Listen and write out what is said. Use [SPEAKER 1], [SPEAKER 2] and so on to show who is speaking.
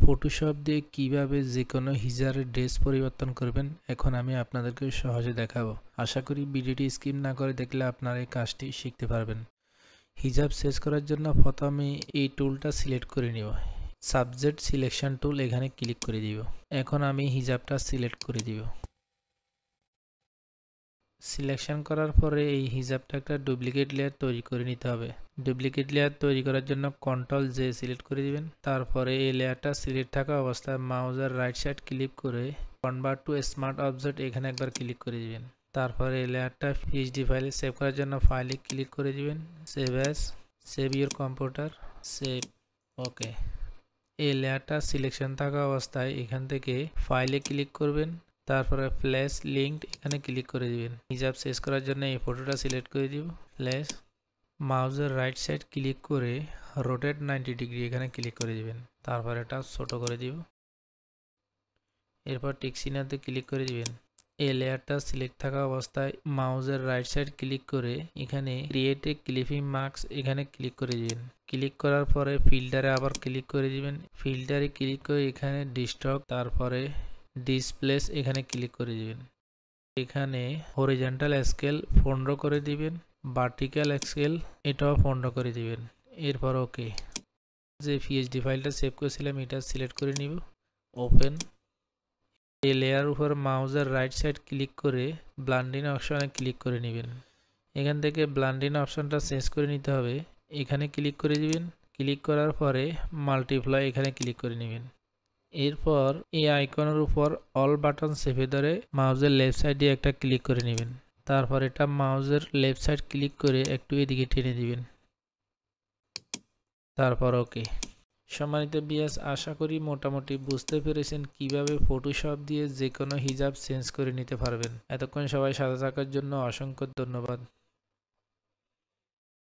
[SPEAKER 1] Photoshop দিয়ে কিভাবে যে কোনো হিজাবের ড্রেস পরিবর্তন করবেন এখন আমি আপনাদেরকে সহজে দেখাবো। আশা করি ভিডিওটি স্কিপ না করে দেখলে আপনারা এই কাজটি শিখতে পারবেন। হিজাব সেট করার জন্য প্রথমে এই টুলটা সিলেক্ট করে নিব। সাবজেক্ট সিলেকশন টুল এখানে ক্লিক করে দিব। এখন আমি হিজাবটা সিলেক্ট করে দিব। সিলেকশন করার পরে এই হিজাবটা একটা ডুপ্লিকেট লেয়ার তৈরি করে নিতে হবে। ডুপ্লিকেট লেয়ার তৈরি করার জন্য কন্ট্রোল জে সিলেক্ট করে দিবেন। তারপরে এই লেয়ারটা সিলেক্ট থাকা অবস্থায় মাউসের রাইট সাইড ক্লিক করে কনভার্ট টু স্মার্ট অবজেক্ট এখানে একবার ক্লিক করে দিবেন। তারপরে এই লেয়ারটা পিএইচডি ফাইলে সেভ করার জন্য ফাইলে ক্লিক করে দিবেন। Save as, save your computer, save. Okay, এই লেয়ারটা সিলেকশন থাকা অবস্থায় এখান থেকে ফাইলে ক্লিক করবেন। তারপরে ফ্ল্যাশ লিঙ্কড এখানে ক্লিক করে দিবেন। হিজাব শেষ করার জন্য এই ফটোটা সিলেক্ট করে দিব। ফ্ল্যাশ, মাউসের রাইট সাইড ক্লিক করে রোটেট 90 ডিগ্রি এখানে ক্লিক করে দিবেন। তারপর এটা ছোট করে দিব। এরপর টিক চিহ্নতে ক্লিক করে দিবেন। এই লেয়ারটা সিলেক্ট থাকা অবস্থায় মাউসের রাইট সাইড ক্লিক করে এখানে ক্রিয়েট এ ক্লিপিং মার্কস এখানে ক্লিক করে দিবেন। ক্লিক করার পরে ফিল্টারে আবার ক্লিক করে দিবেন। ফিল্টারে ক্লিক করে এখানে ডিস্টক, তারপরে ডিসপ্লেস এখানে ক্লিক করে দিবেন। এখানে হরিজন্টাল স্কেল 15 করে দিবেন, ভার্টিক্যাল স্কেল এটাও 15 করে দিবেন। এরপর ওকে, যে পিএইচডি ফাইলটা সেভ করেছিলাম এটা সিলেক্ট করে নিব। ওপেন, এই লেয়ার উপর মাউসের রাইট সাইড ক্লিক করে ব্লেন্ডিং অপশনে ক্লিক করে নেবেন। এখান থেকে ব্লেন্ডিং অপশনটা চেঞ্জ করে নিতে হবে। এখানে ক্লিক করে দিবেন। ক্লিক করার পরে মাল্টিপ্লাই এখানে ক্লিক করে নেবেন। এরপর এই আইকনের উপর অল বাটন চেপে ধরে মাউসের লেফট সাইডে একটা ক্লিক করে নেবেন। তারপর এটা মাউসের লেফট সাইড ক্লিক করে একটু এদিকে টেনে দিবেন। তারপর ওকে। সম্মানিত ভিউয়ার্স, আশা করি মোটামুটি বুঝতে পেরেছেন কিভাবে ফটোশপ দিয়ে যে কোনো হিজাব চেঞ্জ করে নিতে পারবেন। এতক্ষণ সবাই সাথে থাকার জন্য অসংখ্য ধন্যবাদ।